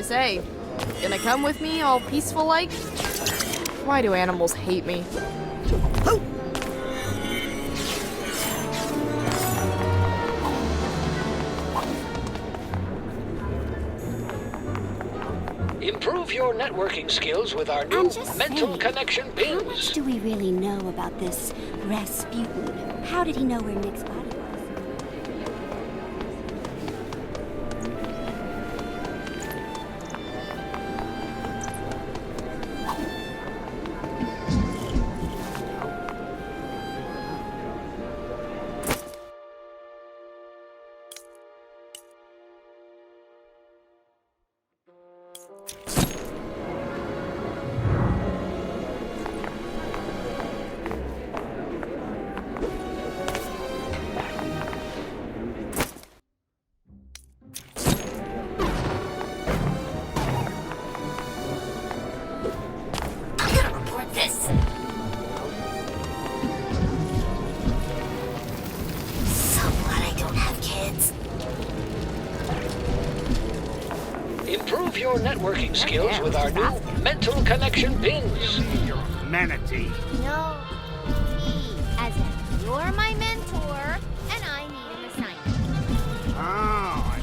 you say? Gonna come with me all peaceful like? Why do animals hate me? Improve your networking skills with our new mental connection How much pins. do we really know about this Rasputin? How did he know where Nick's body was? Improve your networking skills with our new mental connection pins. Manatee. No, me, as in you're my mentor, and I need an assignment. Oh,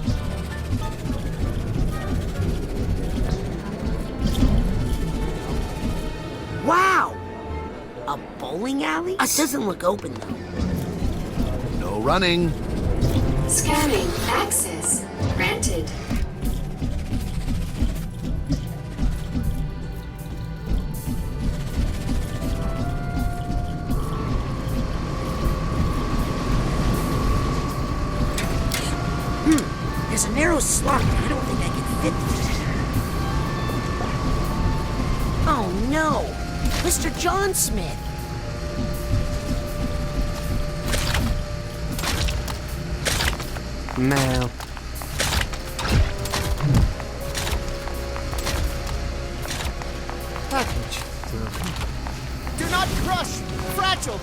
Wow! A bowling alley? It doesn't look open, though. No running. Scanning. Access granted. There's a narrow slot. I don't think I can fit through. Oh, no! Mr. John Smith! Mal. Package. Do not crush! Fragile!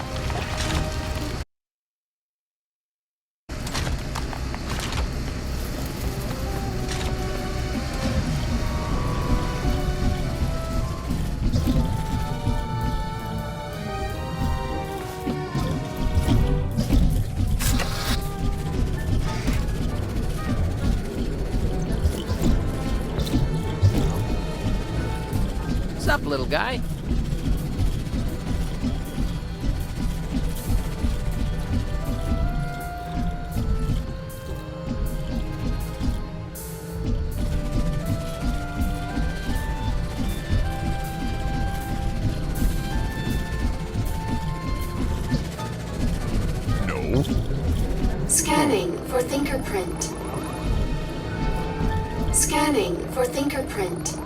What's up, little guy? No. Scanning for fingerprint. Scanning for fingerprint.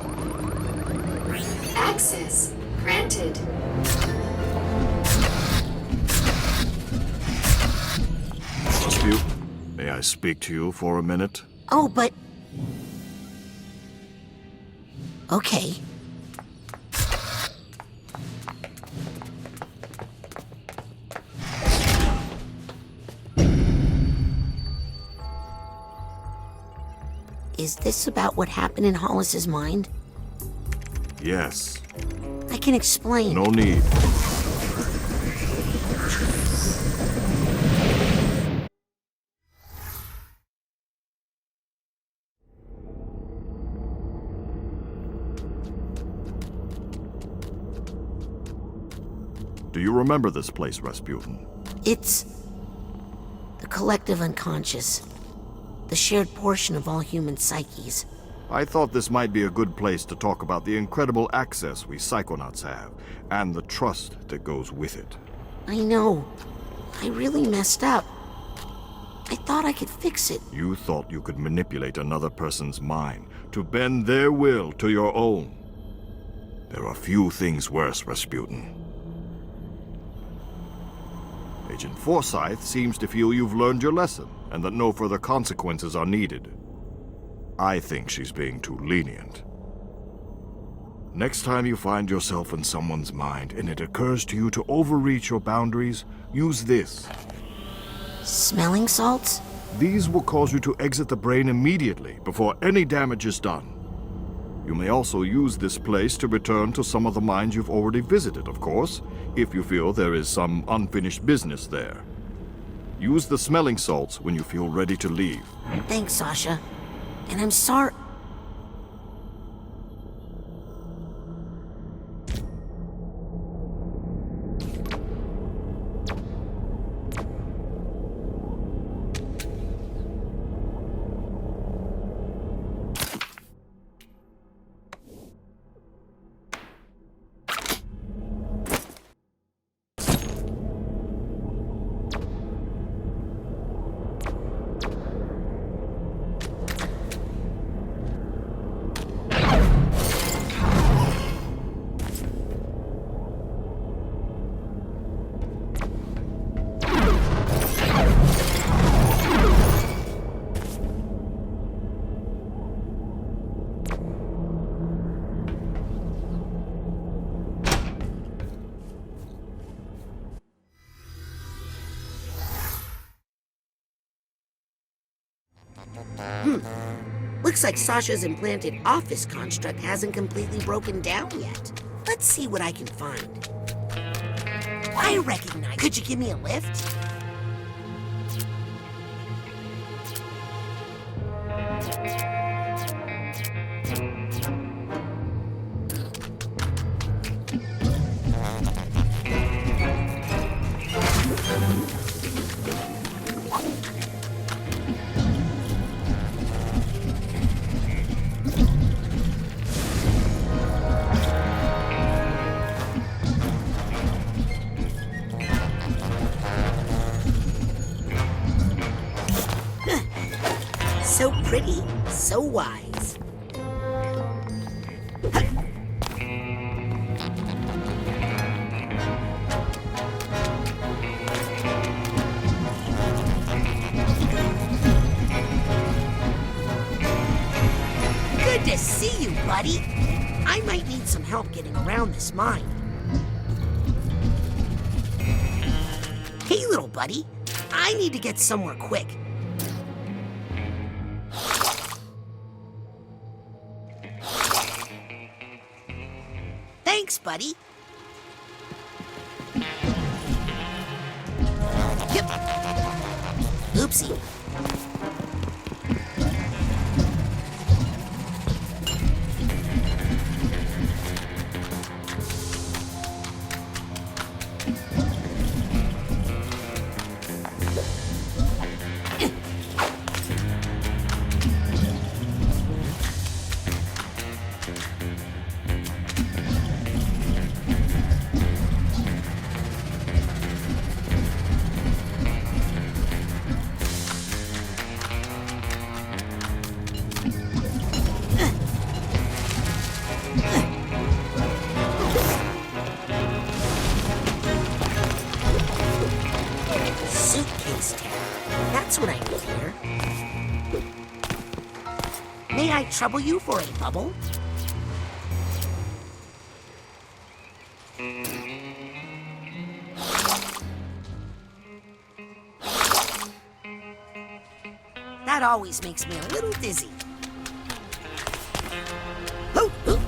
Access granted. Rasputin, may I speak to you for a minute? Oh, but... Okay. Is this about what happened in Hollis's mind? Yes. I can explain. No need. Do you remember this place, Rasputin? It's the collective unconscious, the shared portion of all human psyches. I thought this might be a good place to talk about the incredible access we Psychonauts have, and the trust that goes with it. I know. I really messed up. I thought I could fix it. You thought you could manipulate another person's mind to bend their will to your own. There are few things worse, Rasputin. Agent Forsyth seems to feel you've learned your lesson, and that no further consequences are needed. I think she's being too lenient. Next time you find yourself in someone's mind and it occurs to you to overreach your boundaries, use this. Smelling salts? These will cause you to exit the brain immediately before any damage is done. You may also use this place to return to some of the mines you've already visited, of course, if you feel there is some unfinished business there. Use the smelling salts when you feel ready to leave. Thanks, Sasha. And I'm sorry. Looks like Sasha's implanted office construct hasn't completely broken down yet. Let's see what I can find. I recognize. Could you give me a lift? So pretty, so wise. Good to see you, buddy. I might need some help getting around this mine. Hey, little buddy. I need to get somewhere quick. Thanks, buddy. Yep. Oopsie. Suitcase tag. That's what I need here. May I trouble you for a bubble? That always makes me a little dizzy. Hoo, hoo.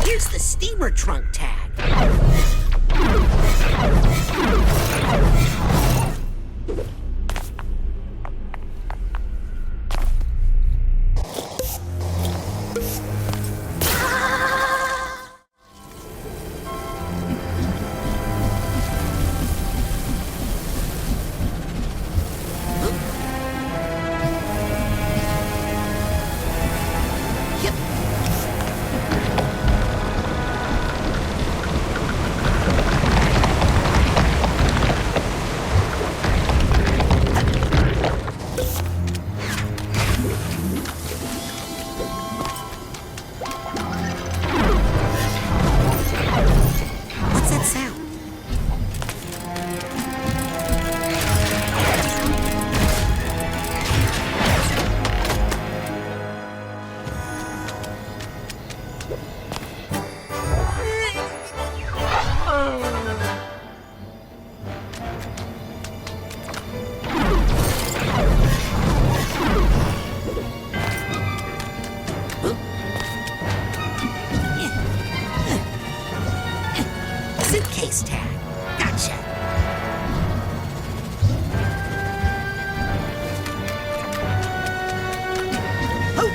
Here's the steamer trunk tag. What's that sound? Suitcase tag. Gotcha. Oh.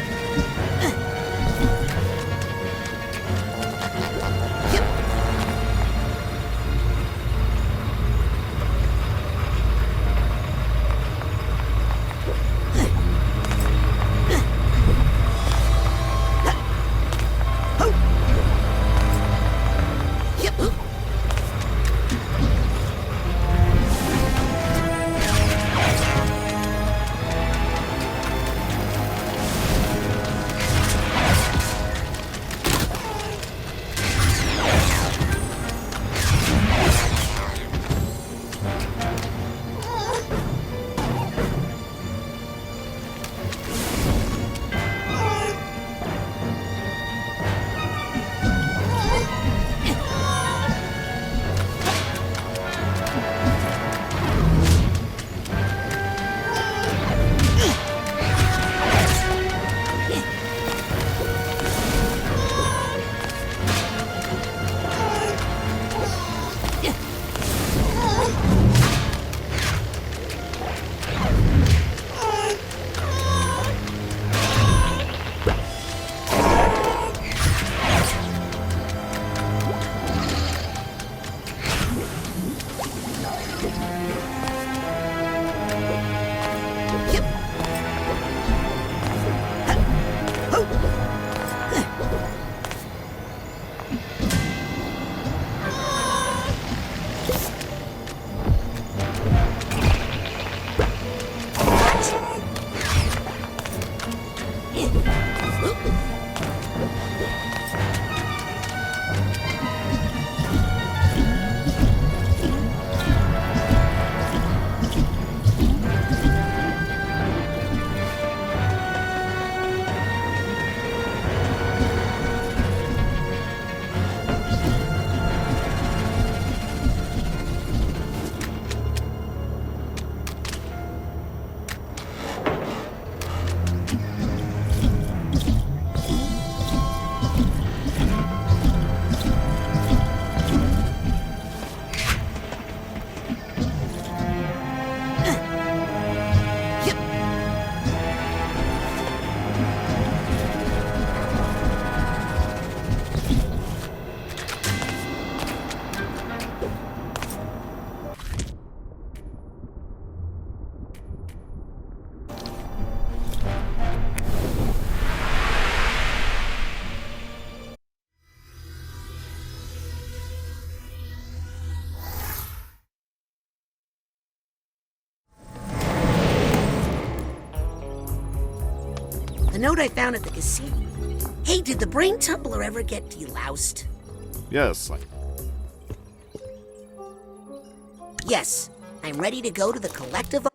Yep. Oh. Yep. note I found at the casino. Hey, did the brain tumbler ever get deloused? Yes, Yes, I'm ready to go to the collective.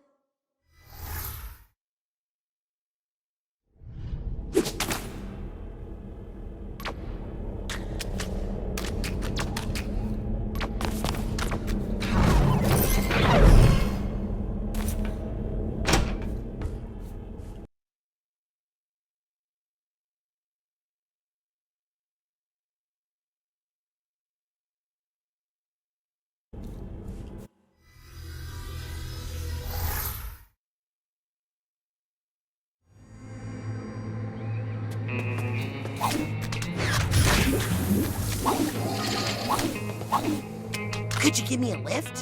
Could you give me a lift?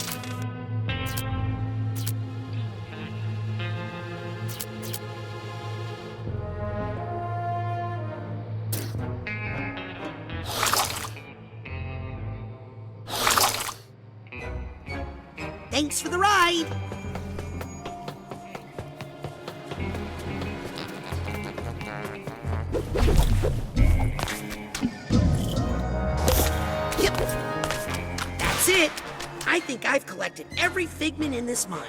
Thanks for the ride! Yep. That's it! I think I've collected every figment in this mine.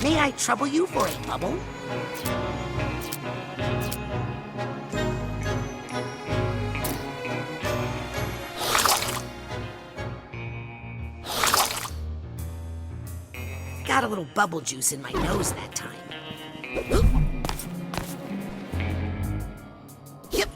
May I trouble you for a bubble? Got a little bubble juice in my nose that time. Oop. Yep.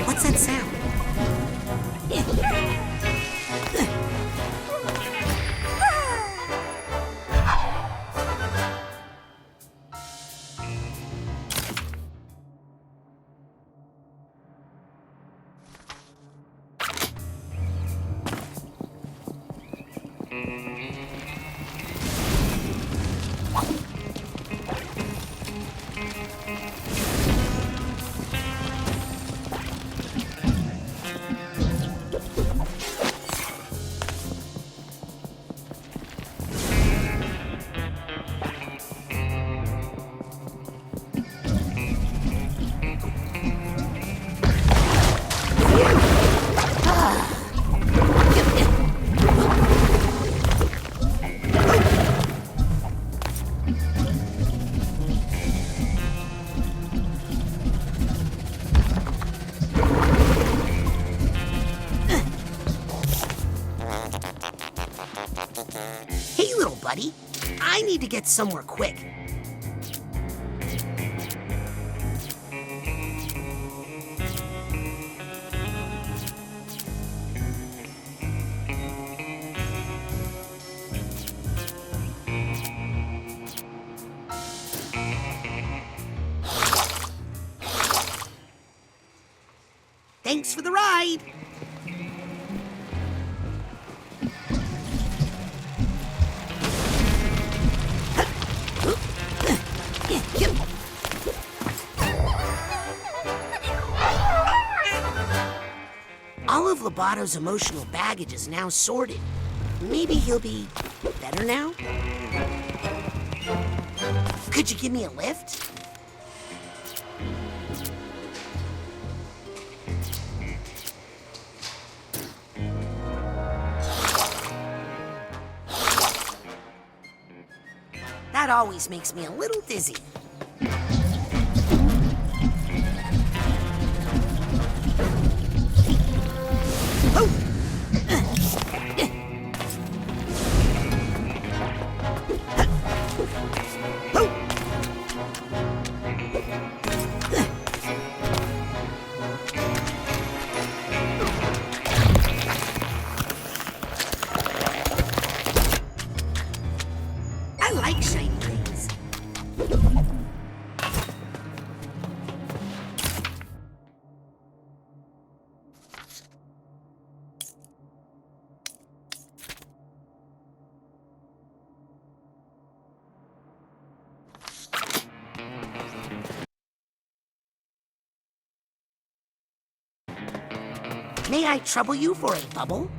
What's that sound? Hey, little buddy. I need to get somewhere quick. Thanks for the ride. All of Lobato's emotional baggage is now sorted. Maybe he'll be better now? Could you give me a lift? That always makes me a little dizzy. I like shiny things. May I trouble you for a bubble?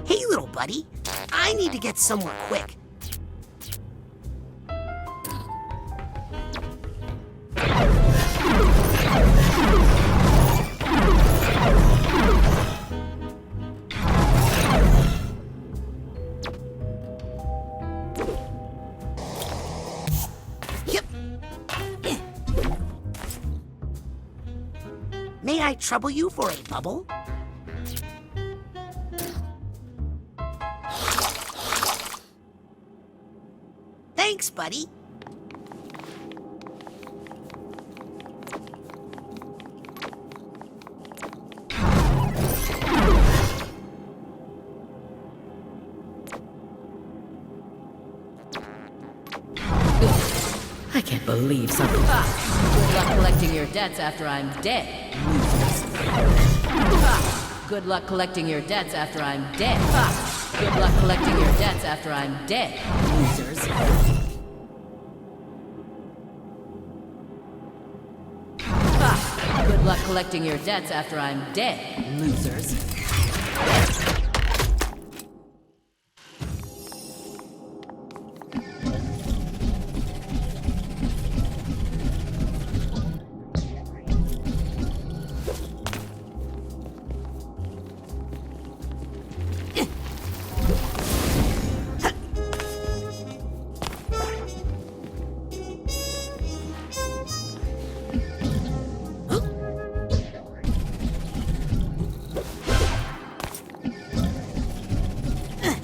Hey, little buddy. I need to get somewhere quick. May I trouble you for a bubble? Thanks, buddy. I can't believe something. Good luck collecting your debts after I'm dead. Good luck collecting your debts after I'm dead. Good luck collecting your debts after I'm dead. Losers. Good luck collecting your debts after I'm dead. Losers.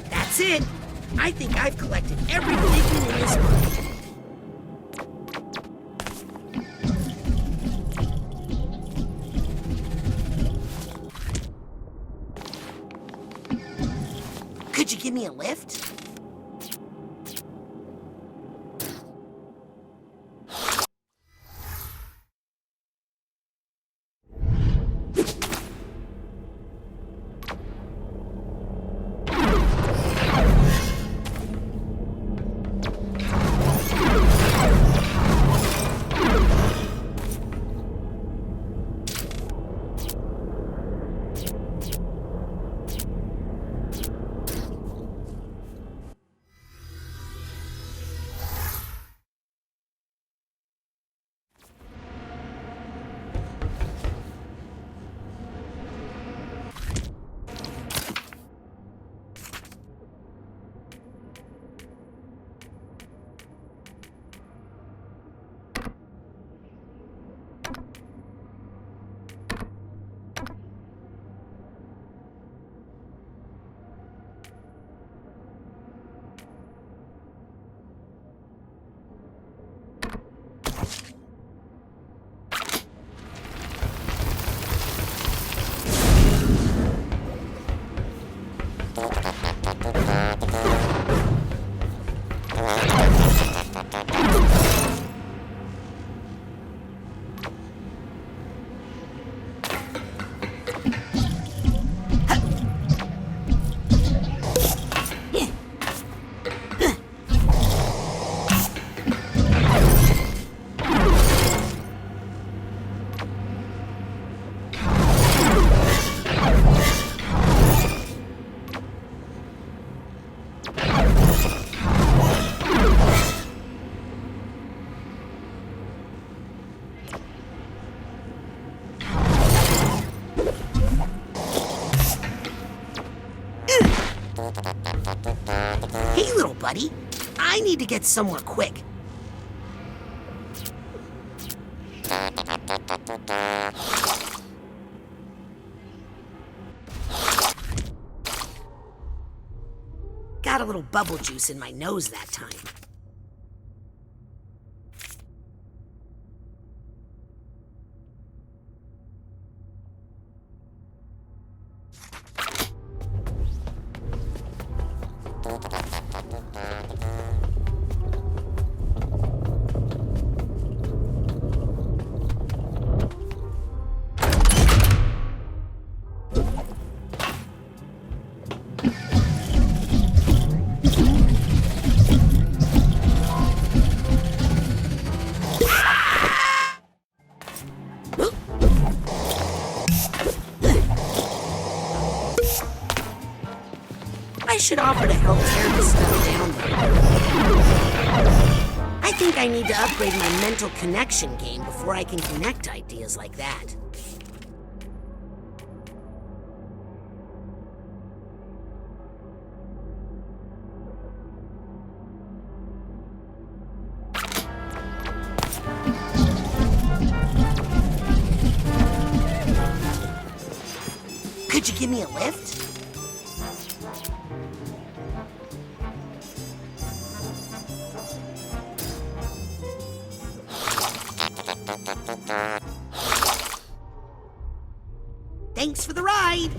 That's it. I think I've collected every figment in this book. Could you give me a lift? Hey, little buddy. I need to get somewhere quick. Got a little bubble juice in my nose that time. I should offer to help tear this stuff down. I think I need to upgrade my mental connection game before I can connect ideas like that. you give me a lift? Thanks for the ride.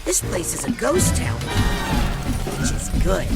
This place is a ghost town, which is good.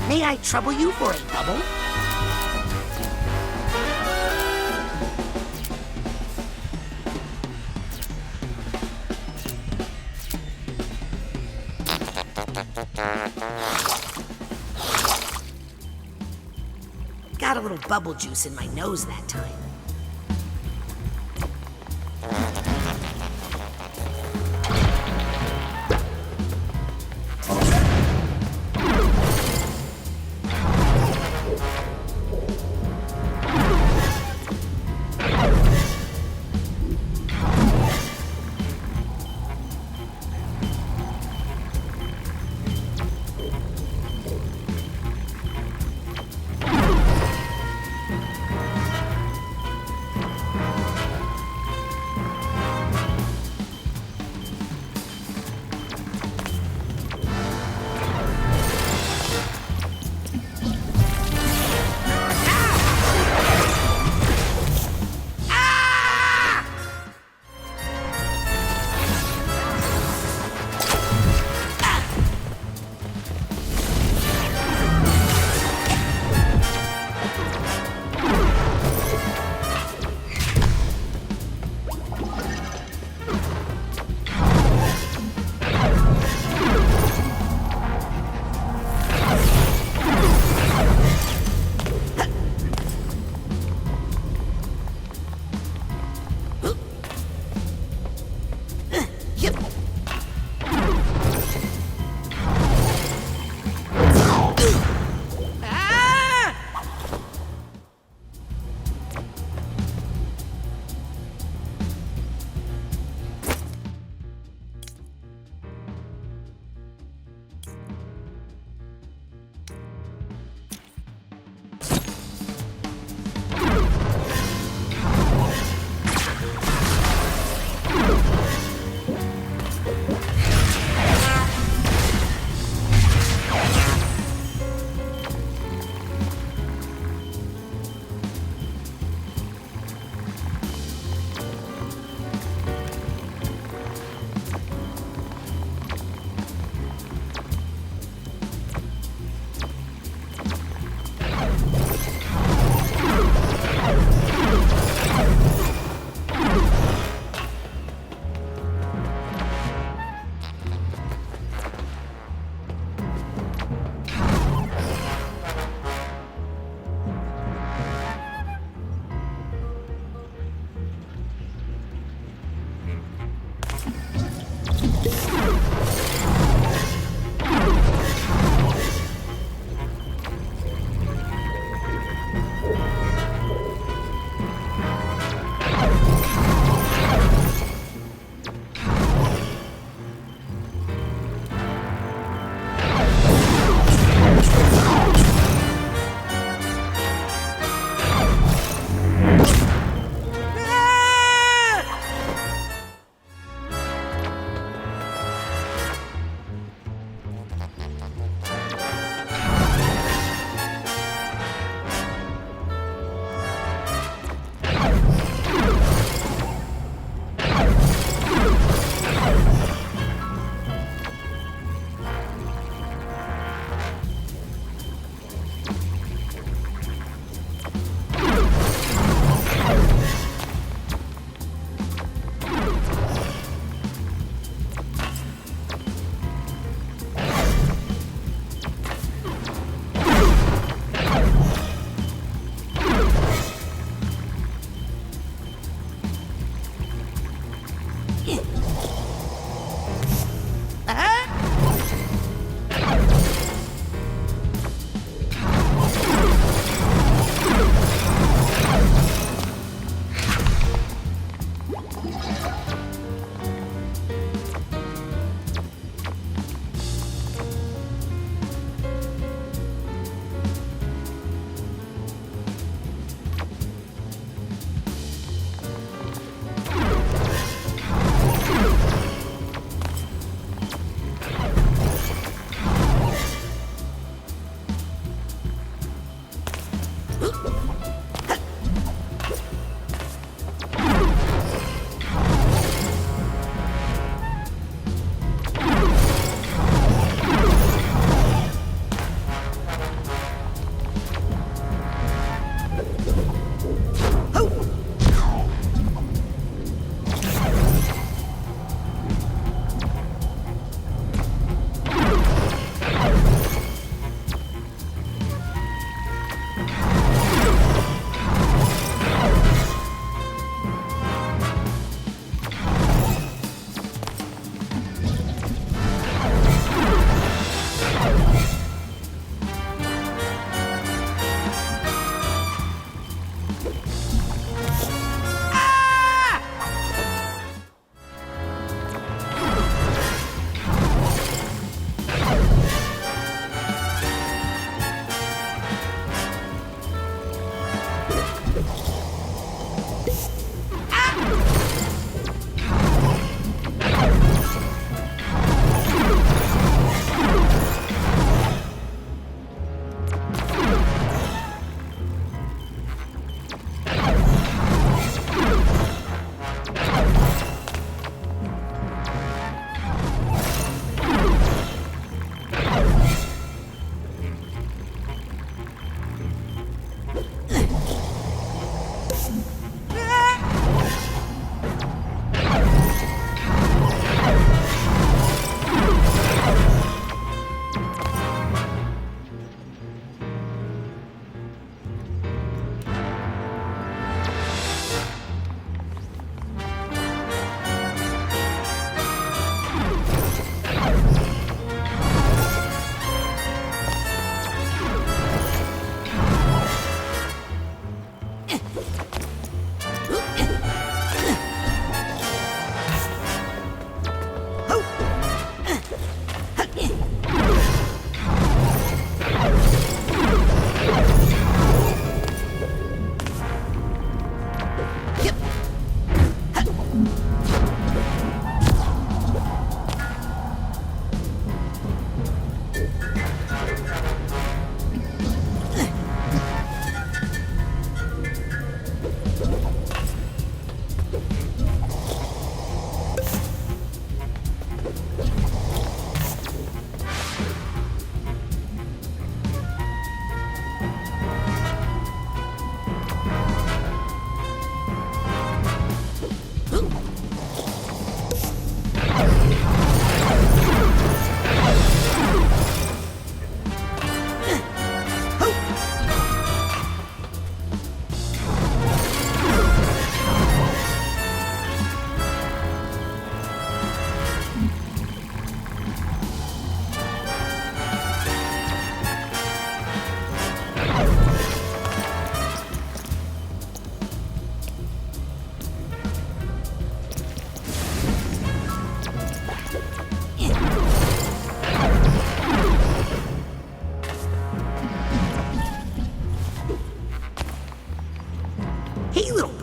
May I trouble you for a bubble? Got a little bubble juice in my nose that time.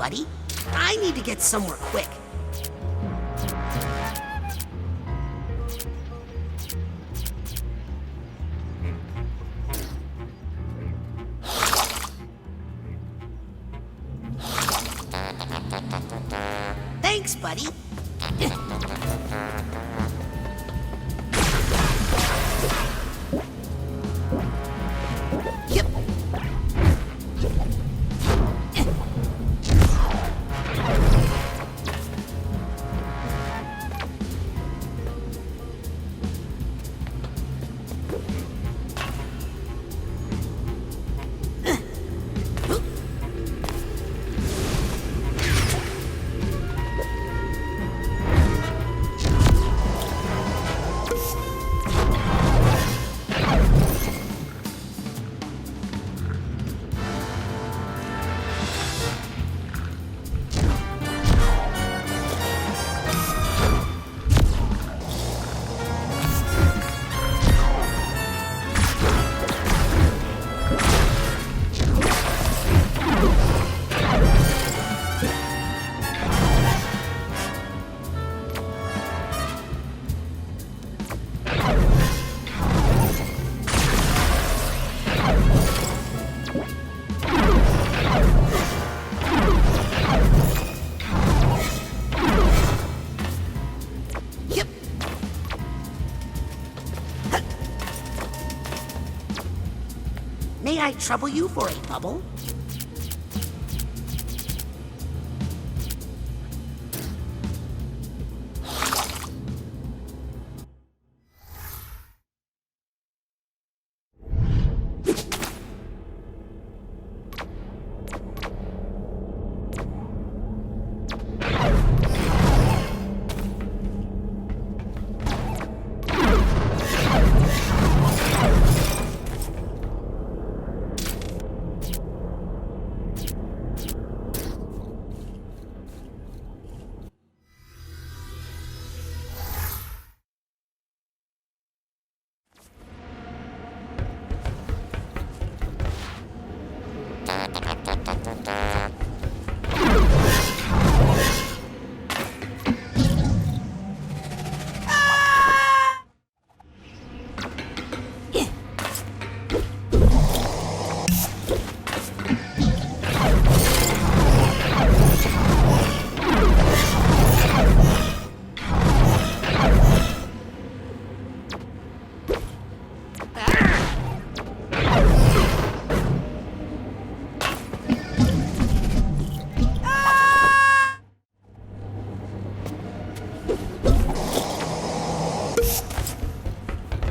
buddy. I need to get somewhere quick. Thanks, buddy. Yep. May I trouble you for a bubble?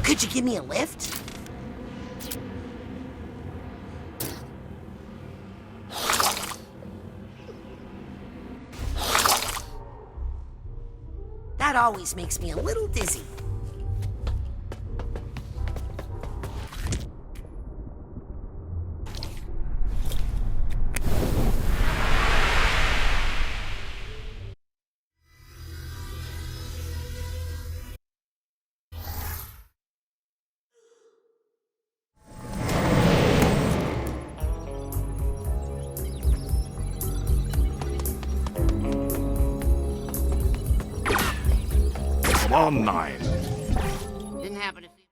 Could you give me a lift? That always makes me a little dizzy. Come on, 9. Didn't happen to see.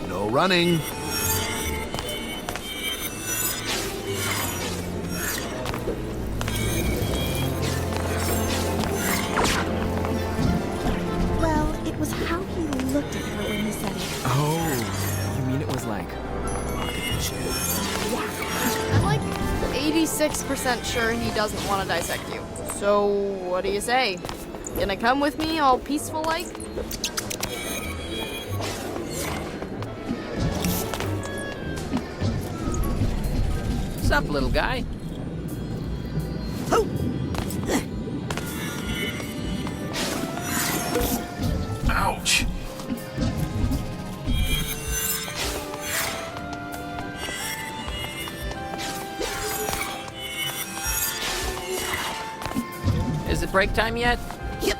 No running. Well, it was how he looked at her when he said it. Oh, you mean it was like rocket ship? I'm like 86% sure he doesn't want to dissect you. So, what do you say? Gonna come with me all peaceful like? Sup, little guy? Ouch! Is it break time yet? Yep.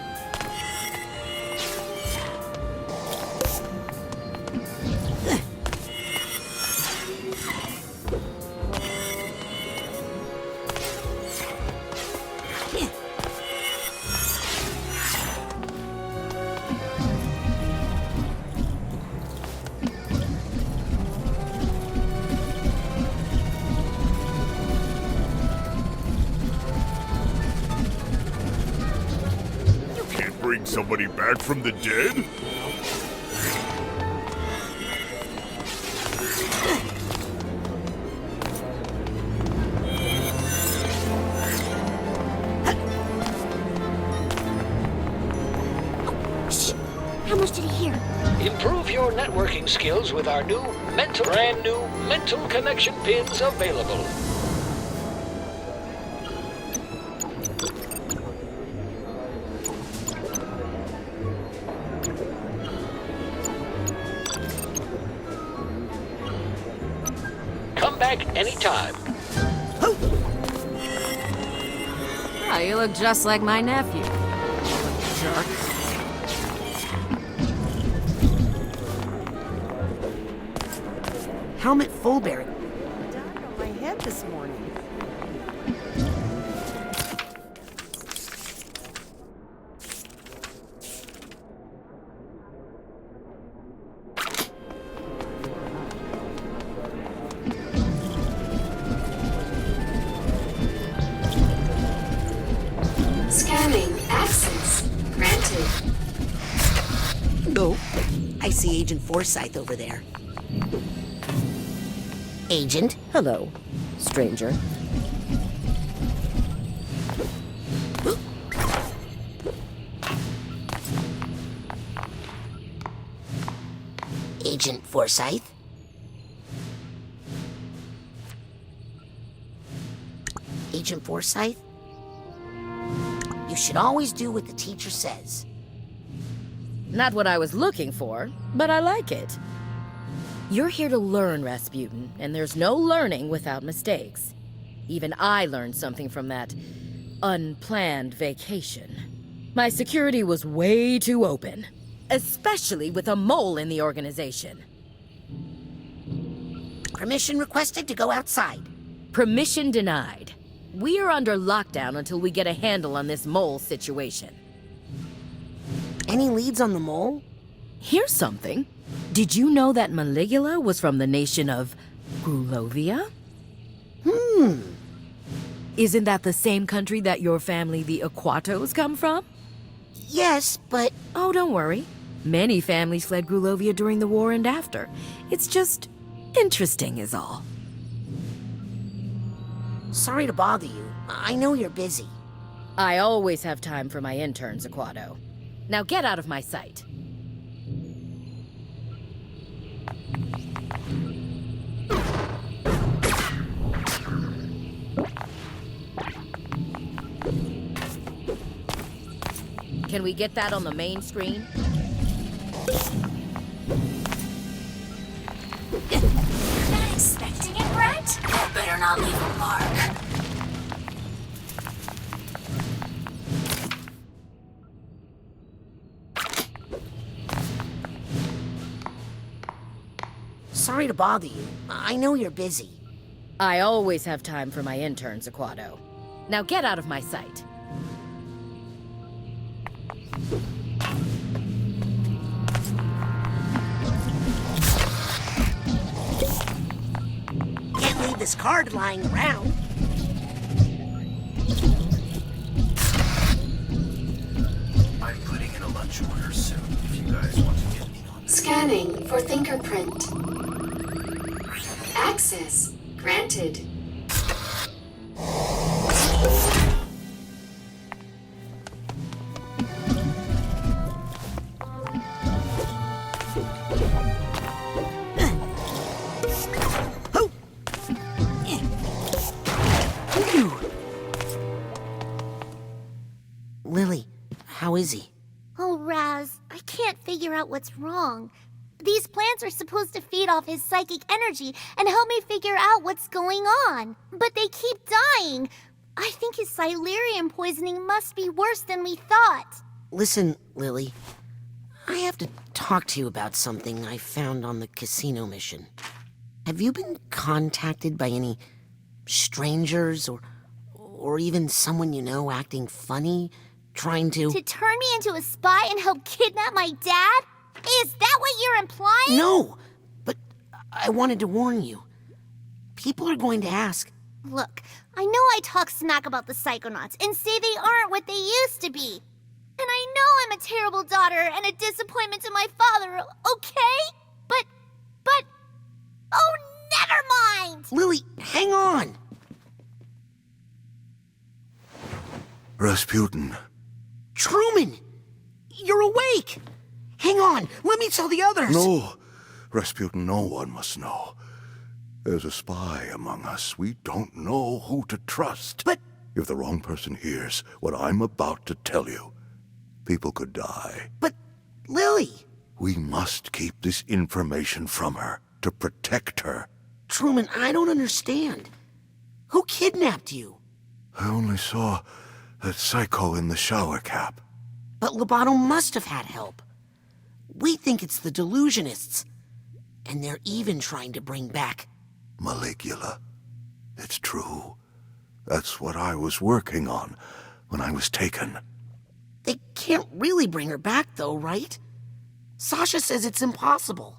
bring somebody back from the dead? How much did he hear? Improve your networking skills with our brand new mental connection pins available. Come back anytime. Oh, you look just like my nephew. Jerk. Helmet full bearing. Down on my head this morning. Scanning. Access. Granted. Oh, I see Agent Forsyth over there. Agent? Hello, stranger. Agent Forsyth? Agent Forsyth? You should always do what the teacher says. Not what I was looking for, but I like it. You're here to learn, Rasputin, and there's no learning without mistakes. Even I learned something from that unplanned vacation. My security was way too open, especially with a mole in the organization. Permission requested to go outside. Permission denied. We are under lockdown until we get a handle on this mole situation. Any leads on the mole? Here's something. Did you know that Maligula was from the nation of Grulovia? Isn't that the same country that your family, the Aquatos, come from? Yes, but... Oh, don't worry. Many families fled Grulovia during the war and after. It's just interesting is all. Sorry to bother you. I know you're busy. I always have time for my interns, Aquato. Now get out of my sight. Can we get that on the main screen? Not expecting it, Brett? I better not leave a mark. Sorry to bother you. I know you're busy. I always have time for my interns, Aquato. Now get out of my sight. Can't leave this card lying around. I'm putting in a lunch order soon if you guys want to get me on. Scanning for fingerprint. Access granted. Lily, how is he? Oh, Raz, I can't figure out what's wrong. These plants are supposed to feed off his psychic energy and help me figure out what's going on. But they keep dying. I think his Silurium poisoning must be worse than we thought. Listen, Lily. I have to talk to you about something I found on the casino mission. Have you been contacted by any strangers or even someone you know acting funny, trying to... To turn me into a spy and help kidnap my dad? Is that what you're implying? No, but I wanted to warn you. People are going to ask. Look, I know I talk smack about the Psychonauts and say they aren't what they used to be. And I know I'm a terrible daughter and a disappointment to my father, okay? But, oh, never mind! Lily, hang on! Rasputin. Truman! You're awake! Hang on, let me tell the others! No, Rasputin, no one must know. There's a spy among us. We don't know who to trust. But... If the wrong person hears what I'm about to tell you, people could die. But, Lily! We must keep this information from her to protect her. Truman, I don't understand. Who kidnapped you? I only saw that psycho in the shower cap. But Lobato must have had help. We think it's the delusionists. And they're even trying to bring back... Maligula. It's true. That's what I was working on when I was taken. They can't really bring her back, though, right? Sasha says it's impossible.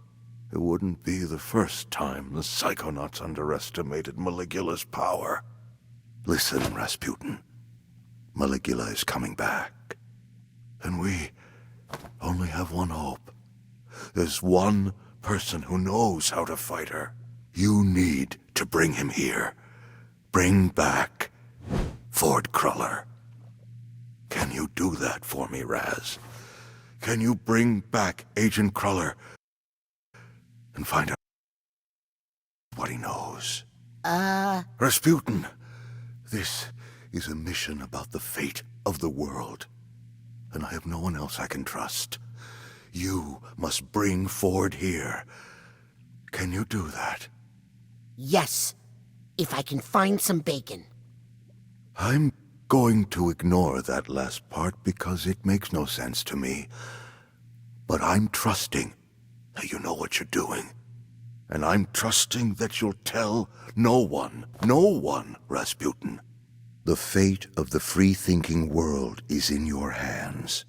It wouldn't be the first time the Psychonauts underestimated Maligula's power. Listen, Rasputin. Maligula is coming back. And we only have one hope. There's one person who knows how to fight her. You need to bring him here. Bring back Ford Cruller. Can you do that for me, Raz? Can you bring back Agent Cruller and find out what he knows? Rasputin, this is a mission about the fate of the world, and I have no one else I can trust. You must bring Ford here. Can you do that? Yes, if I can find some bacon. I'm going to ignore that last part because it makes no sense to me. But I'm trusting that you know what you're doing. And I'm trusting that you'll tell no one, Rasputin. The fate of the free-thinking world is in your hands.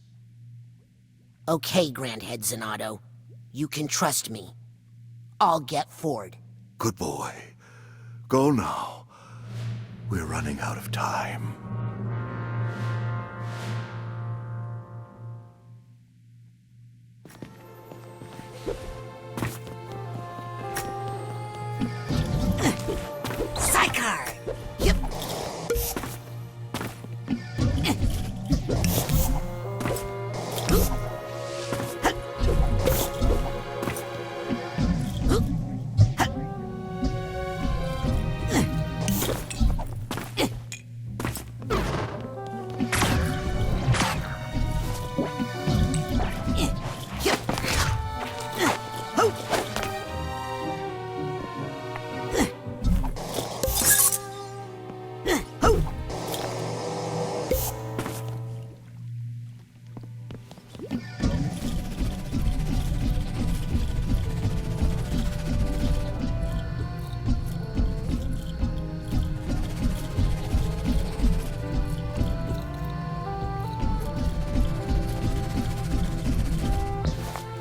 Okay, Grandhead Zanotto. You can trust me. I'll get Ford. Good boy. Go now. We're running out of time. Psychar! Yep.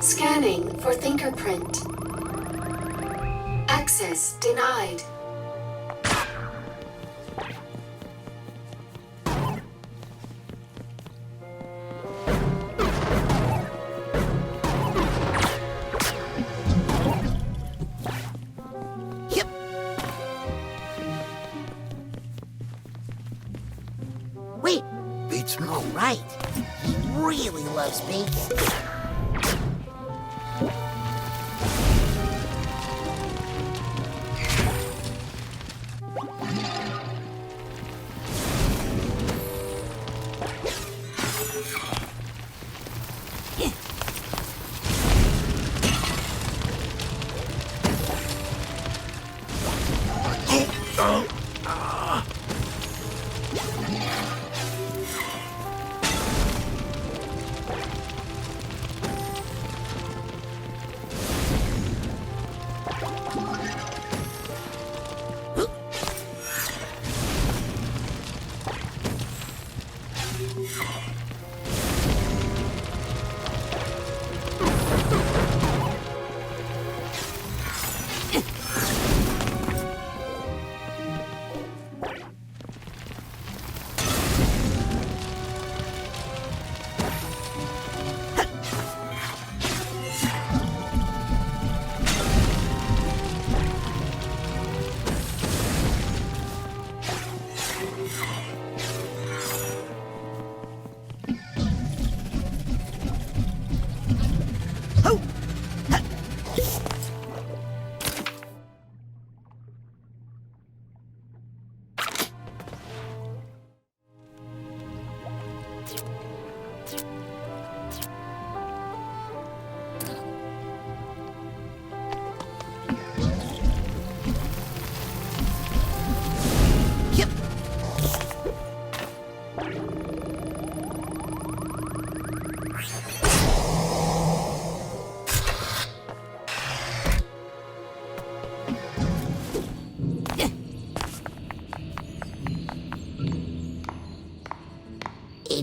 Scanning for fingerprint. Access denied. Yep. Wait. Beats me. All right. He really loves bacon.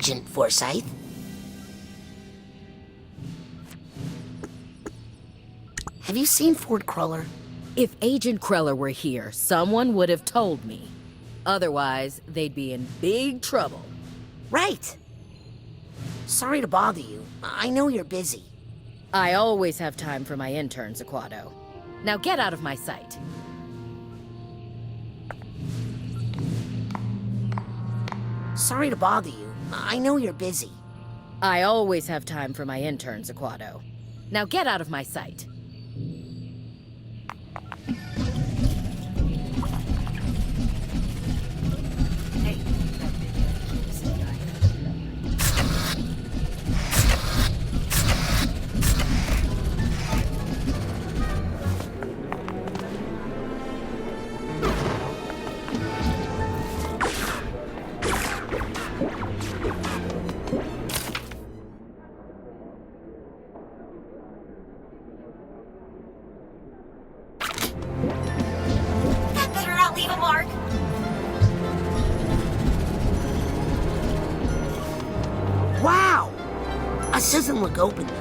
Agent Forsyth. Have you seen Ford Cruller? If Agent Kreller were here, someone would have told me. Otherwise, they'd be in big trouble. Right. Sorry to bother you. I know you're busy. I always have time for my interns, Aquato. Now get out of my sight. Sorry to bother you. I know you're busy. I always have time for my interns, Aquato. Now get out of my sight. That better not leave a mark. Wow! It doesn't look open though.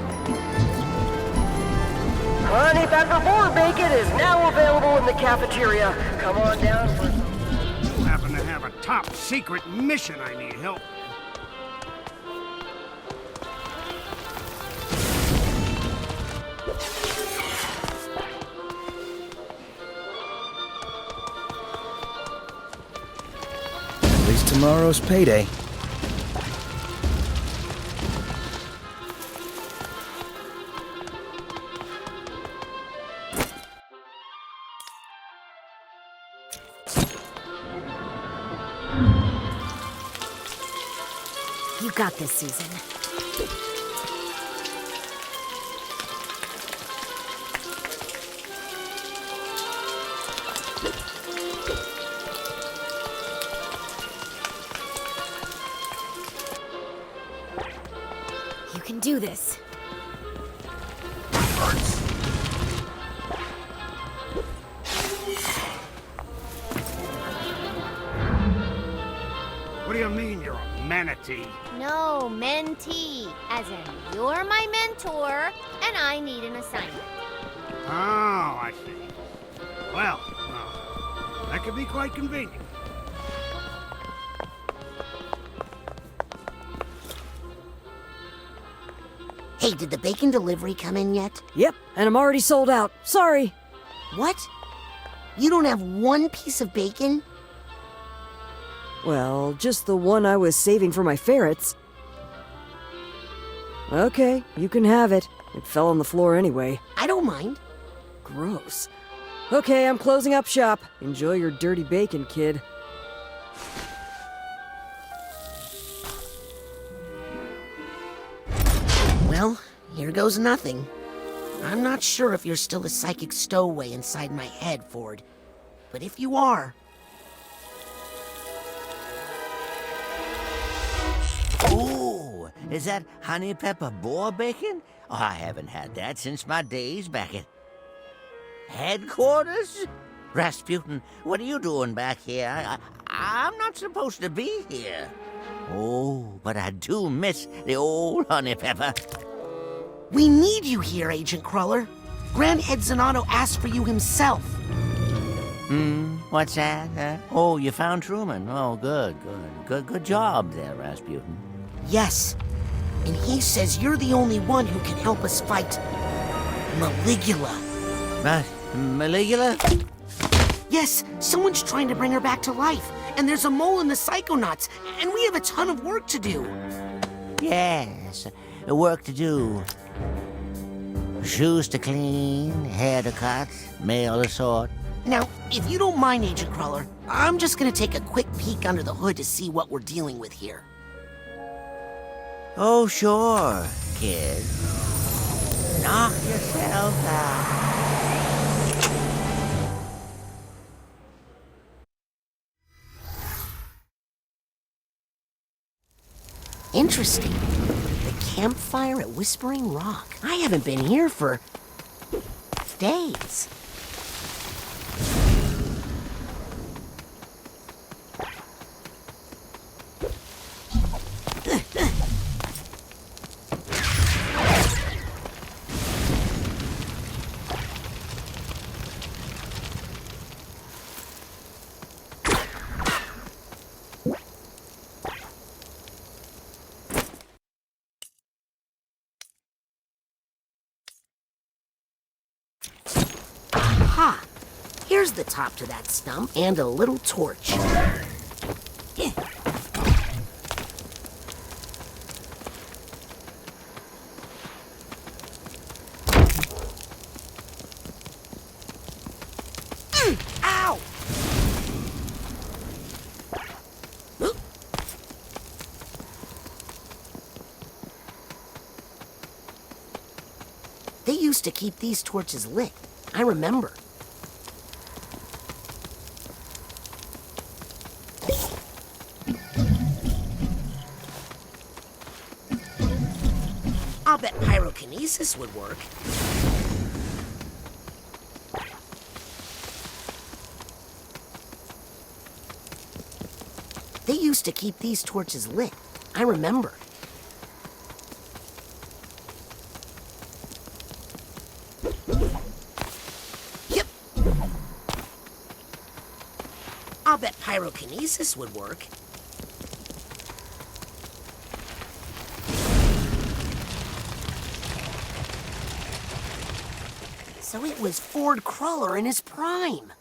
Honey Pepper Boar Bacon is now available in the cafeteria. Come on down for You happen to have a top secret mission I need help with. At least tomorrow's payday. You got this, Susan. You can do this. What do you mean you're a manatee? No, mentee. As in, you're my mentor, and I need an assignment. Oh, I see. Well, that could be quite convenient. Hey, did the bacon delivery come in yet? Yep, and I'm already sold out. Sorry. What? You don't have one piece of bacon? Well, just the one I was saving for my ferrets. Okay, you can have it. It fell on the floor anyway. I don't mind. Gross. Okay, I'm closing up shop. Enjoy your dirty bacon, kid. Well, here goes nothing. I'm not sure if you're still a psychic stowaway inside my head, Ford. But if you are... Ooh, is that honey pepper boar bacon? Oh, I haven't had that since my days back at headquarters. Rasputin, what are you doing back here? I'm not supposed to be here. Oh, but I do miss the old honey pepper. We need you here, Agent Cruller. Grand Head Zanotto asked for you himself. What's that? Oh, you found Truman. Oh, good job there, Rasputin. Yes, and he says you're the only one who can help us fight Maligula. Maligula? Yes, someone's trying to bring her back to life, and there's a mole in the Psychonauts, and we have a ton of work to do. Yes, work to do. Shoes to clean, hair to cut, mail to sort. Now, if you don't mind, Agent Cruller, I'm just gonna take a quick peek under the hood to see what we're dealing with here. Oh, sure, kid. Knock yourself out. Interesting. The campfire at Whispering Rock. I haven't been here for days. Here's the top to that stump and a little torch. Ow! They used to keep these torches lit. I remember. I'll bet pyrokinesis would work. They used to keep these torches lit. I remember. Yep. I'll bet pyrokinesis would work. So it was Ford Cruller in his prime.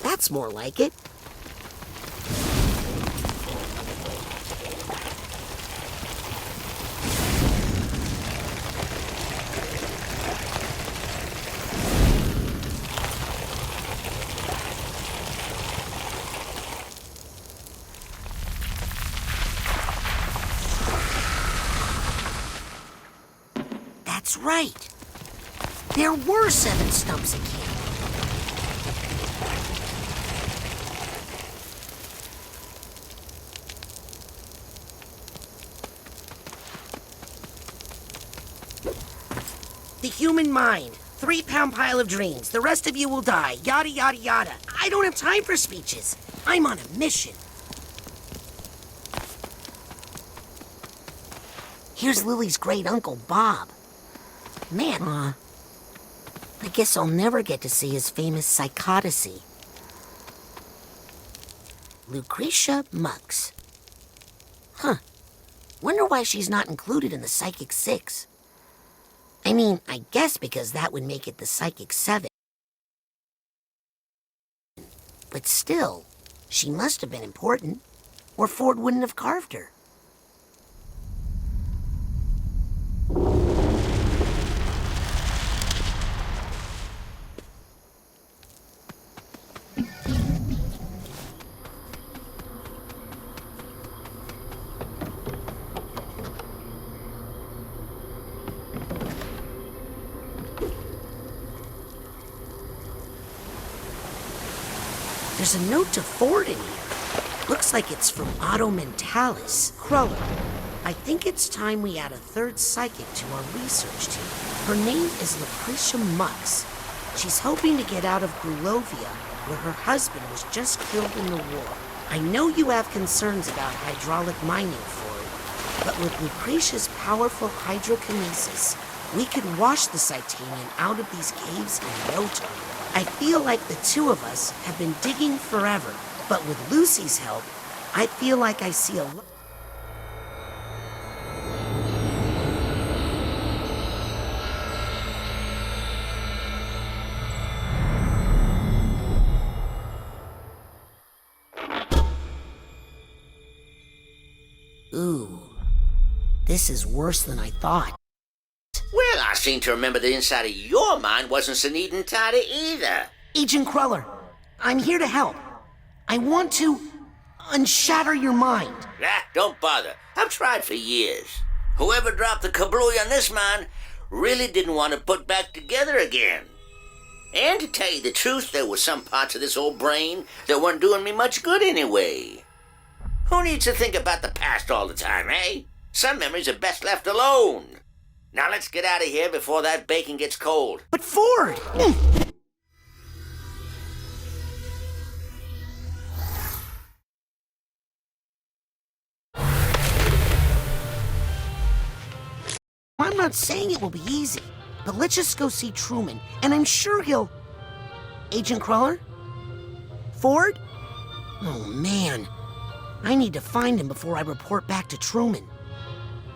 That's more like it. That's right. There were 7 stumps at camp. The human mind. 3-pound pile of dreams. The rest of you will die. Yada, yada, yada. I don't have time for speeches. I'm on a mission. Here's Lily's great uncle, Bob. Man, I guess I'll never get to see his famous psychodicy. Lucretia Mux. Huh. Wonder why she's not included in the Psychic 6. I mean, I guess because that would make it the Psychic 7. But still, she must have been important, or Ford wouldn't have carved her. There's a note to Ford in here. Looks like it's from Otto Mentalis. Cruller. I think it's time we add a 3rd psychic to our research team. Her name is Lucretia Mux. She's hoping to get out of Grulovia, where her husband was just killed in the war. I know you have concerns about hydraulic mining, Ford, but with Lucretia's powerful hydrokinesis, we could wash the Titanium out of these caves in no time. I feel like the 2 of us have been digging forever, but with Lucy's help, I feel like I see a lot. Ooh, this is worse than I thought. Well, I seem to remember the inside of your mind wasn't so neat and tidy either. Agent Cruller, I'm here to help. I want to unshatter your mind. Don't bother. I've tried for years. Whoever dropped the kablooey on this mine really didn't want to put back together again. And to tell you the truth, there were some parts of this old brain that weren't doing me much good anyway. Who needs to think about the past all the time, eh? Some memories are best left alone. Now let's get out of here before that bacon gets cold. But Ford! I'm not saying it will be easy, but let's just go see Truman, and I'm sure he'll... Agent Cruller? Ford? Oh, man. I need to find him before I report back to Truman.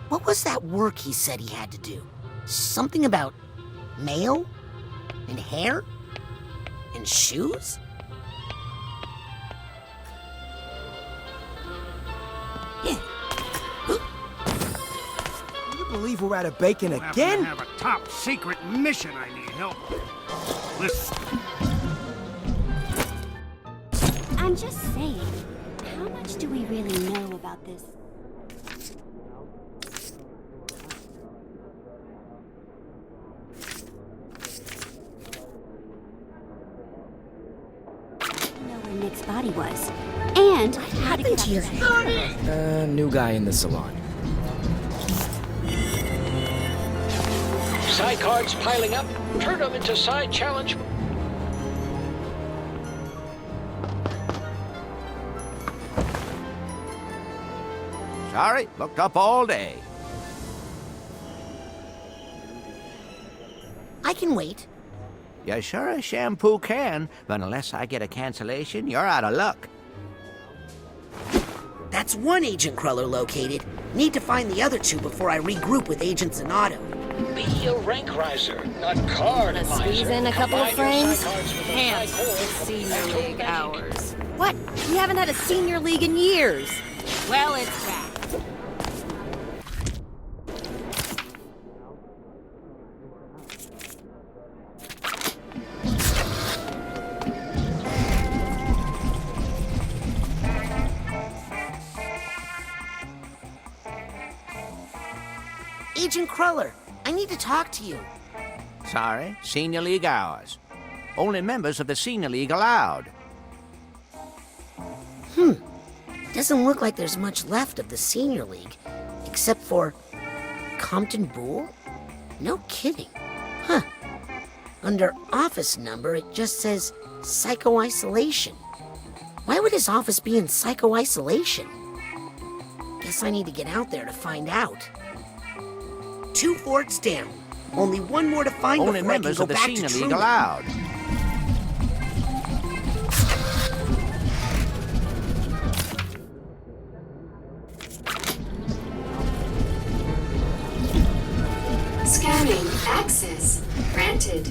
What was that work he said he had to do? Something about Mail? And hair? And shoes? Yeah. Can you believe we're out of bacon We'll again? have to have a top secret mission I need help with. Listen. I'm just saying, how much do we really know about this? Know where Nick's body was, and how to get to your head. New guy in the salon. Psy cards piling up. Turn them into Psy challenge. Sorry, booked up all day. I can wait. You sure as shampoo can, but unless I get a cancellation, you're out of luck. That's one Agent Cruller located. Need to find the other two before I regroup with Agent Zanotto. Be a rank riser, not card Wanna miser. squeeze in a couple of Combine your frames? Psy cards with the Hands Psy core for from senior Psycho league Magic. hours. What? We haven't had a senior league in years. Well, it's back. Agent Cruller, I need to talk to you. Sorry, Senior League hours. Only members of the Senior League allowed. Doesn't look like there's much left of the Senior League, except for Compton Boole? No kidding. Huh. Under office number, it just says Psycho-Isolation. Why would his office be in Psycho-Isolation? Guess I need to get out there to find out. 2 forts down. Only one more to find Only before I can members go of the back Senior to League Truman. allowed. Scanning. Access granted.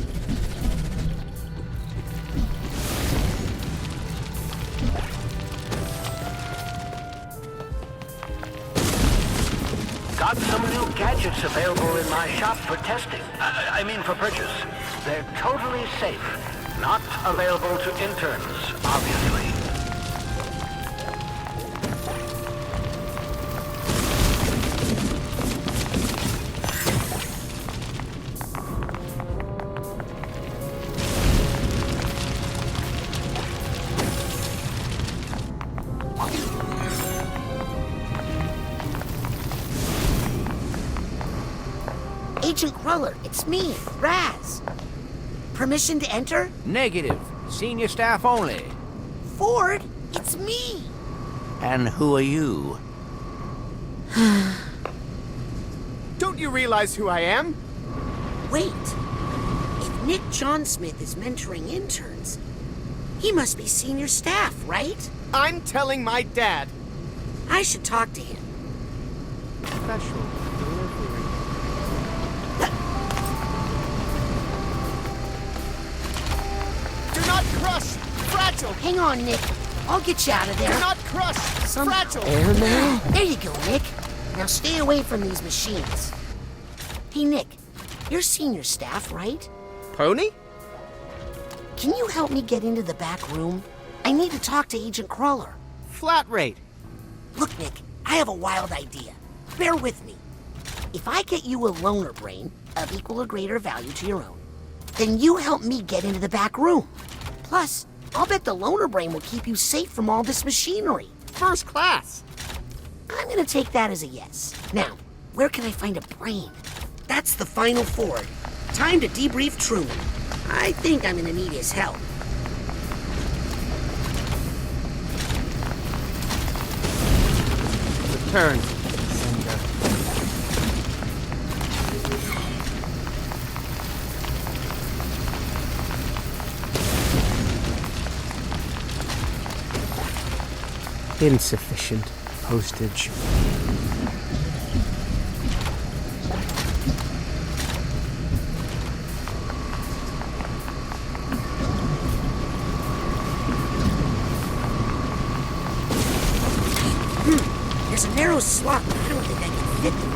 Got some new gadgets available in my shop for testing. I mean for purchase. They're totally safe. Not available to interns, obviously. Agent Cruller, it's me, Raz. Permission to enter? Negative. Senior staff only. Ford, it's me. And who are you? Don't you realize who I am? Wait. If Nick John Smith is mentoring interns, he must be senior staff, right? I'm telling my dad. I should talk to him. Special delivery. Do not crush! Fragile! Hang on, Nick. I'll get you out of there. Do not crush! Fragile! There you go, Nick. Now stay away from these machines. Hey, Nick. You're senior staff, right? Pony? Can you help me get into the back room? I need to talk to Agent Cruller. Flat rate. Look, Nick, I have a wild idea. Bear with me. If I get you a loner brain of equal or greater value to your own, then you help me get into the back room. Plus, I'll bet the loner brain will keep you safe from all this machinery. First class. I'm gonna take that as a yes. Now, where can I find a brain? That's the final Ford. Time to debrief Truman. I think I'm gonna need his help. Return. Insufficient postage. narrow slot. I don't think I can fit them.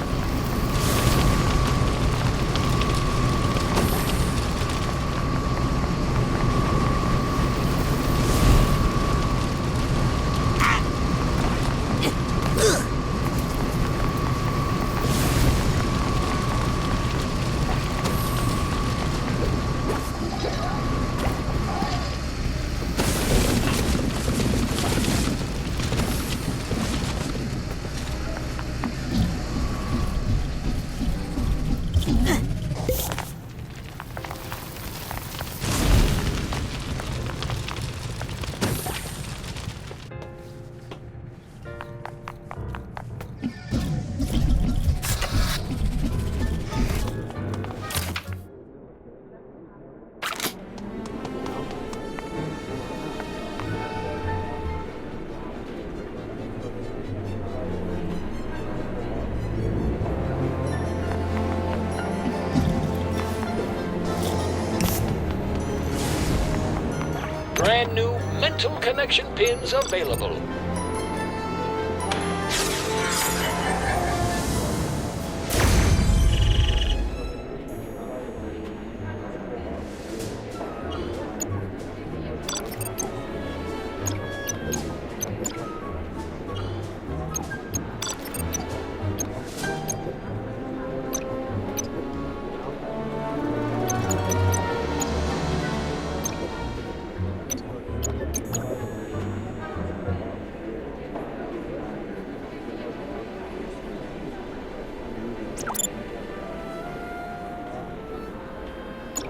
Brand new mental connection pins available.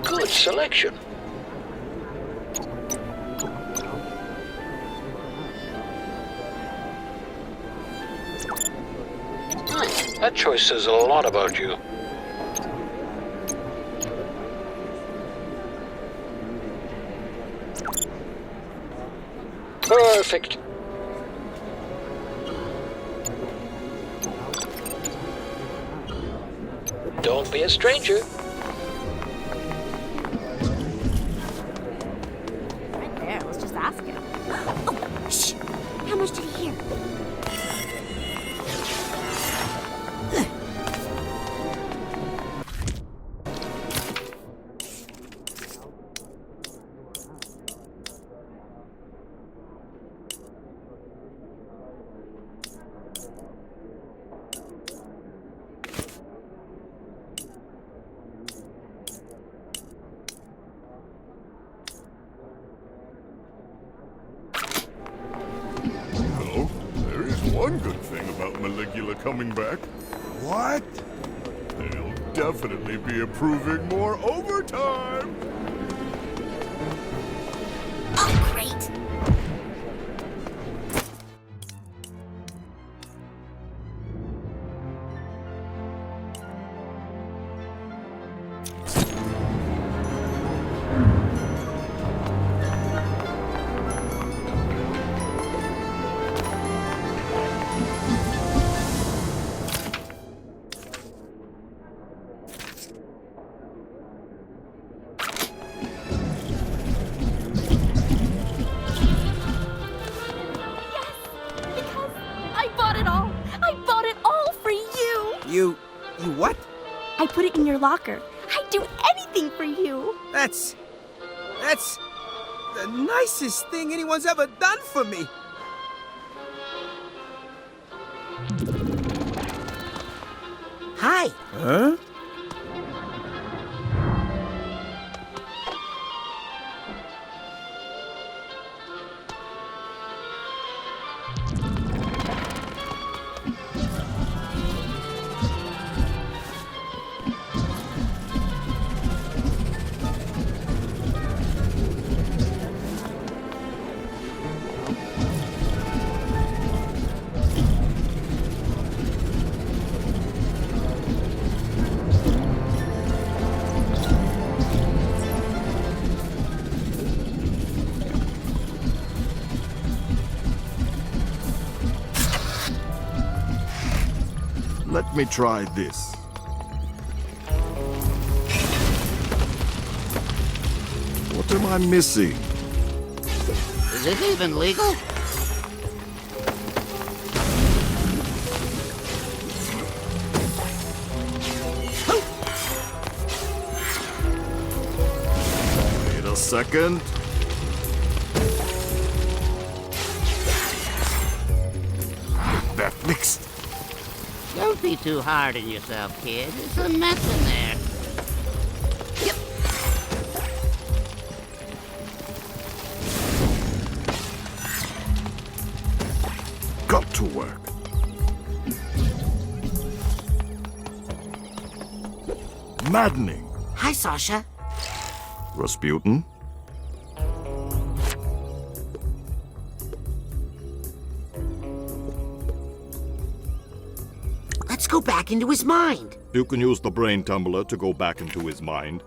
Good selection. That choice says a lot about you. Perfect. Don't be a stranger. There, let's just ask him. Oh, shh! How much did he hear? One good thing about Maligula coming back. What? They'll definitely be approving more overtime. Oh, great. You what? I put it in your locker. I'd do anything for you. That's the nicest thing anyone's ever done for me. Hi. Huh? Let me try this. What am I missing? Is it even legal? a second. They're fixed. Don't be too hard on yourself, kid. There's a mess in there. Got to work. Maddening. Hi, Sasha. Rasputin? Let's go back into his mind. You can use the brain tumbler to go back into his mind,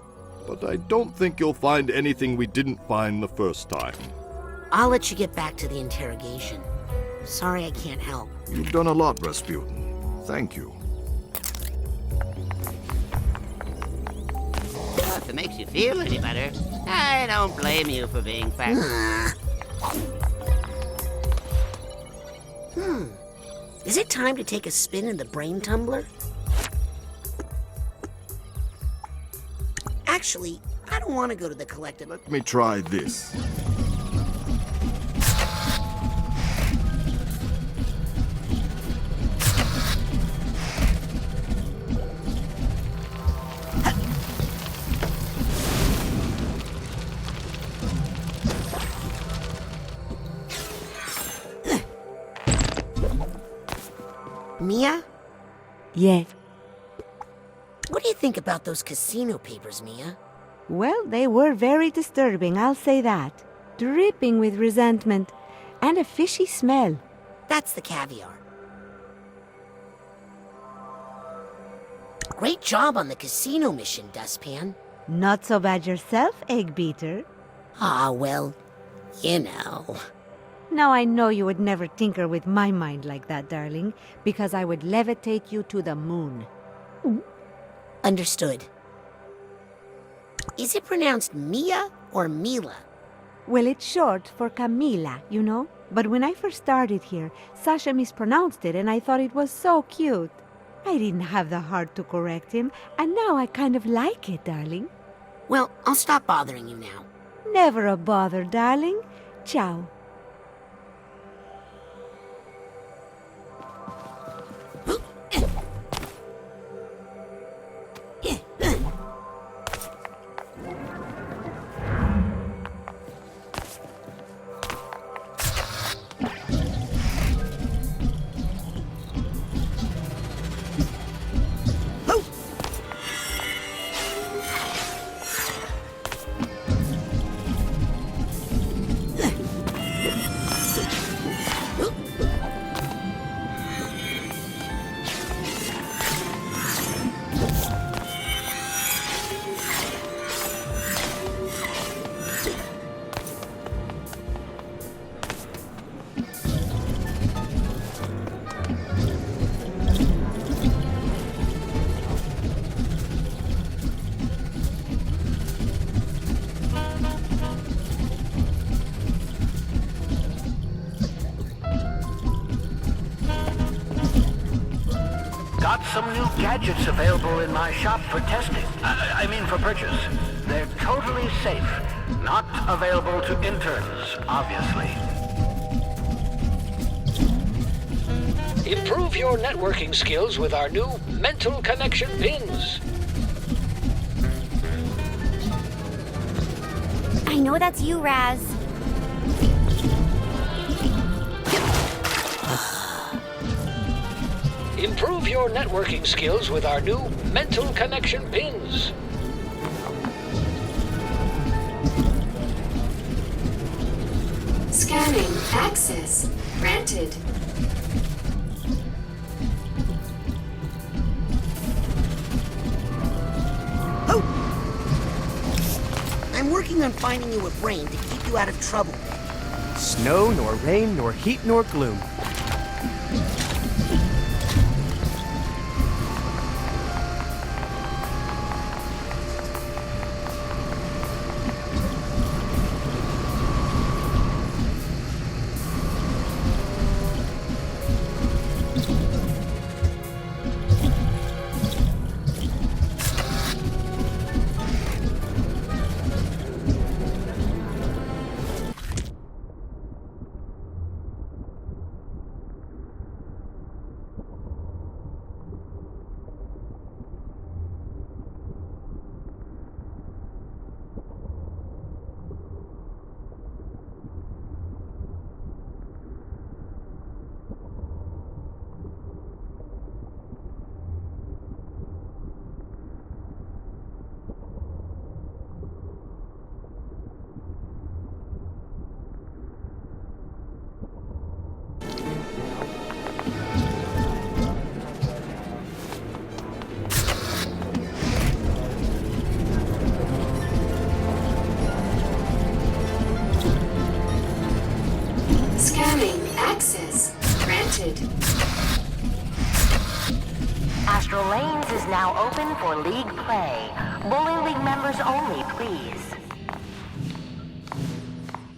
but I don't think you'll find anything we didn't find the first time. I'll let you get back to the interrogation. Sorry I can't help. You've done a lot, Rasputin. Thank you. Well, if it makes you feel any better, I don't blame you for being fat. Is it time to take a spin in the brain tumbler? Actually, I don't want to go to the collective. Let me try this. Mia? Yeah. What do you think about those casino papers, Mia? Well, they were very disturbing, I'll say that. Dripping with resentment. And a fishy smell. That's the caviar. Great job on the casino mission, Dustpan. Not so bad yourself, Egg Beater. Ah, well, you know. Now I know you would never tinker with my mind like that, darling, because I would levitate you to the moon. Understood. Is it pronounced Mia or Mila? Well, it's short for Camila, you know? But when I first started here, Sasha mispronounced it and I thought it was so cute. I didn't have the heart to correct him, and now I kind of like it, darling. Well, I'll stop bothering you now. Never a bother, darling. Ciao. Got some new gadgets available in my shop for testing. I mean for purchase. They're totally safe. Not available to interns, obviously. Improve your networking skills with our new mental connection pins. I know that's you, Raz. Improve your networking skills with our new mental connection pins. Scanning. Access granted. I'm working on finding you a brain to keep you out of trouble. Snow, nor rain, nor heat, nor gloom. granted. Astral Lanes is now open for league play. Bowling League members only, please.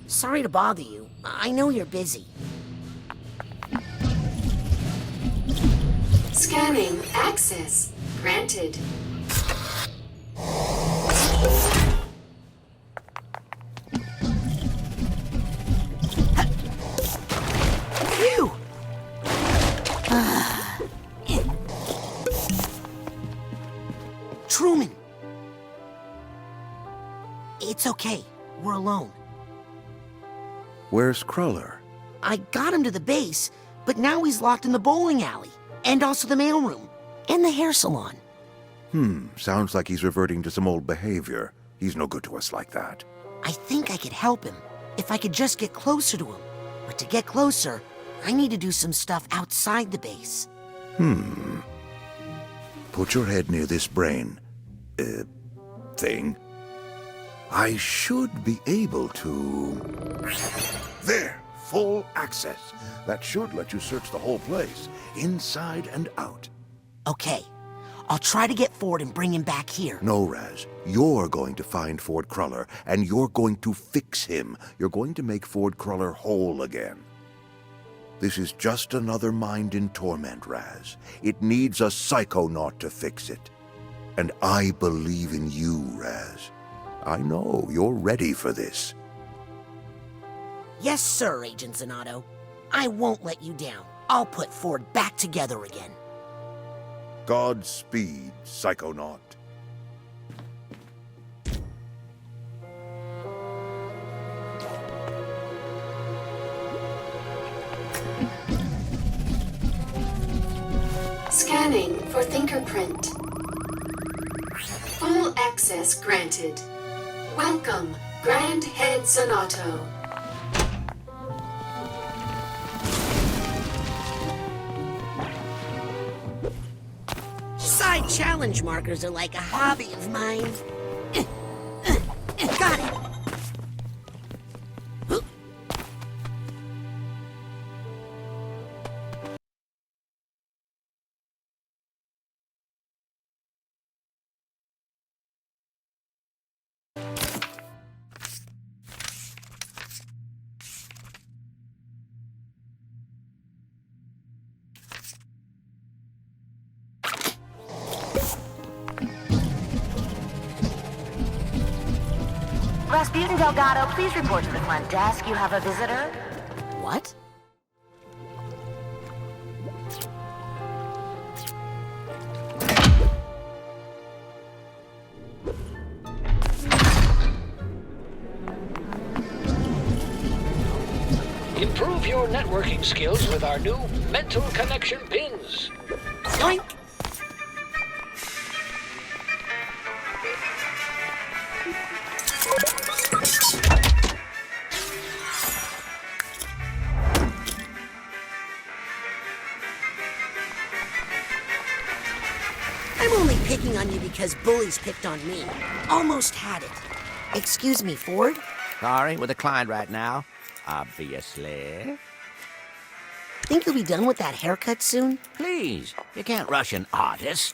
Sorry to bother you. I know you're busy. Scanning access granted. Phew! Truman! It's okay. We're alone. Where's Cruller? I got him to the base, but now he's locked in the bowling alley, and also the mailroom, and the hair salon. Sounds like he's reverting to some old behavior. He's no good to us like that. I think I could help him, if I could just get closer to him. But to get closer, I need to do some stuff outside the base. Put your head near this brain... thing. I should be able to... There! Full access. That should let you search the whole place, inside and out. Okay. I'll try to get Ford and bring him back here. No, Raz. You're going to find Ford Cruller, and you're going to fix him. You're going to make Ford Cruller whole again. This is just another mind in torment, Raz. It needs a Psychonaut to fix it. And I believe in you, Raz. I know you're ready for this. Yes, sir, Agent Zanotto. I won't let you down. I'll put Ford back together again. Godspeed, Psychonaut. Scanning for fingerprint. Full access granted. Welcome, Grand Head Zanotto. Side challenge markers are like a hobby of mine. Got it! Rasputin Delgado, please report to the front desk. You have a visitor. What? Improve your networking skills with our new mental connection pins. Yoink! I'm only picking on you because bullies picked on me. Almost had it. Excuse me, Ford? Sorry, with a client right now. Obviously. Think you'll be done with that haircut soon? Please, you can't rush an artist.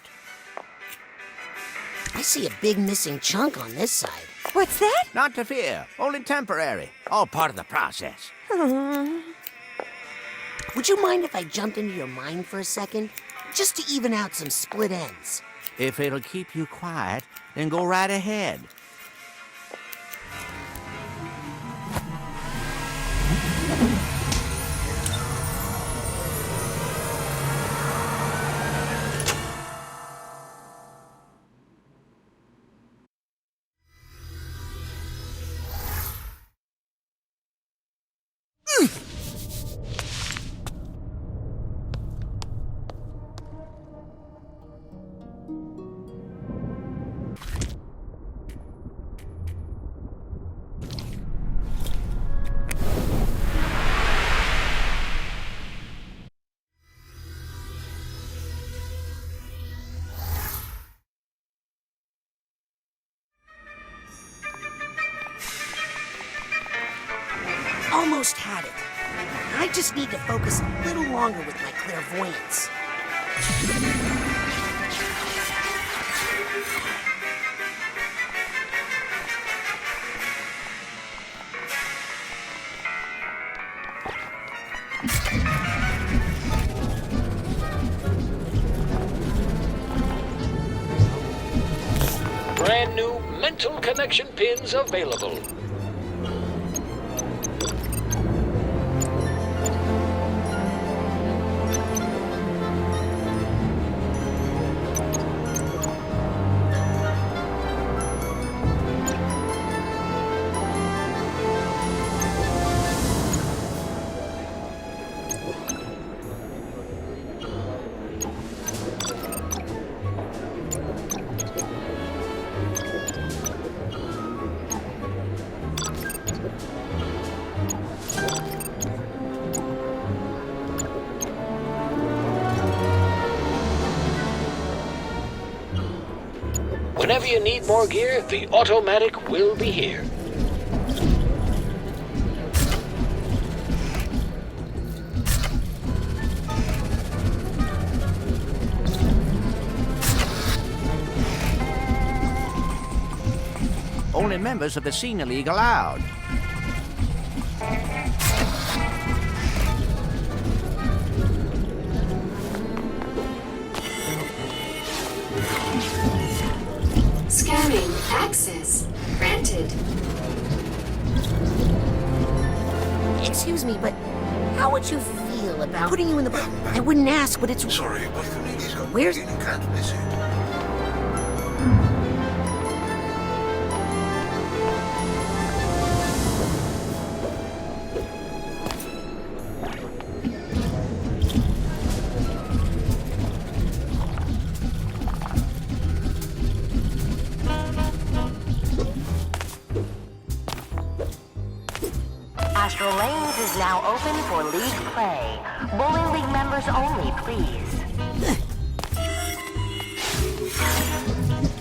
I see a big missing chunk on this side. What's that? Not to fear, only temporary. All part of the process. Would you mind if I jumped into your mind for a second? Just to even out some split ends. If it'll keep you quiet, then go right ahead. Almost had it. I just need to focus a little longer with my clairvoyance. Brand new mental connection pins available. Whenever you need more gear, the automatic will be here. Only members of the Senior League allowed. Scanning access granted. Excuse me, but how would you feel about putting you in the... I wouldn't ask, but it's... Sorry, but Where's... can't visit. Astral Lanes is now open for League play. Bowling League members only, please.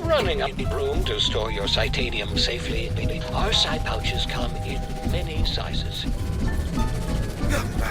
Running up the room to store your Psytanium safely. Our Psy pouches come in many sizes. Young man.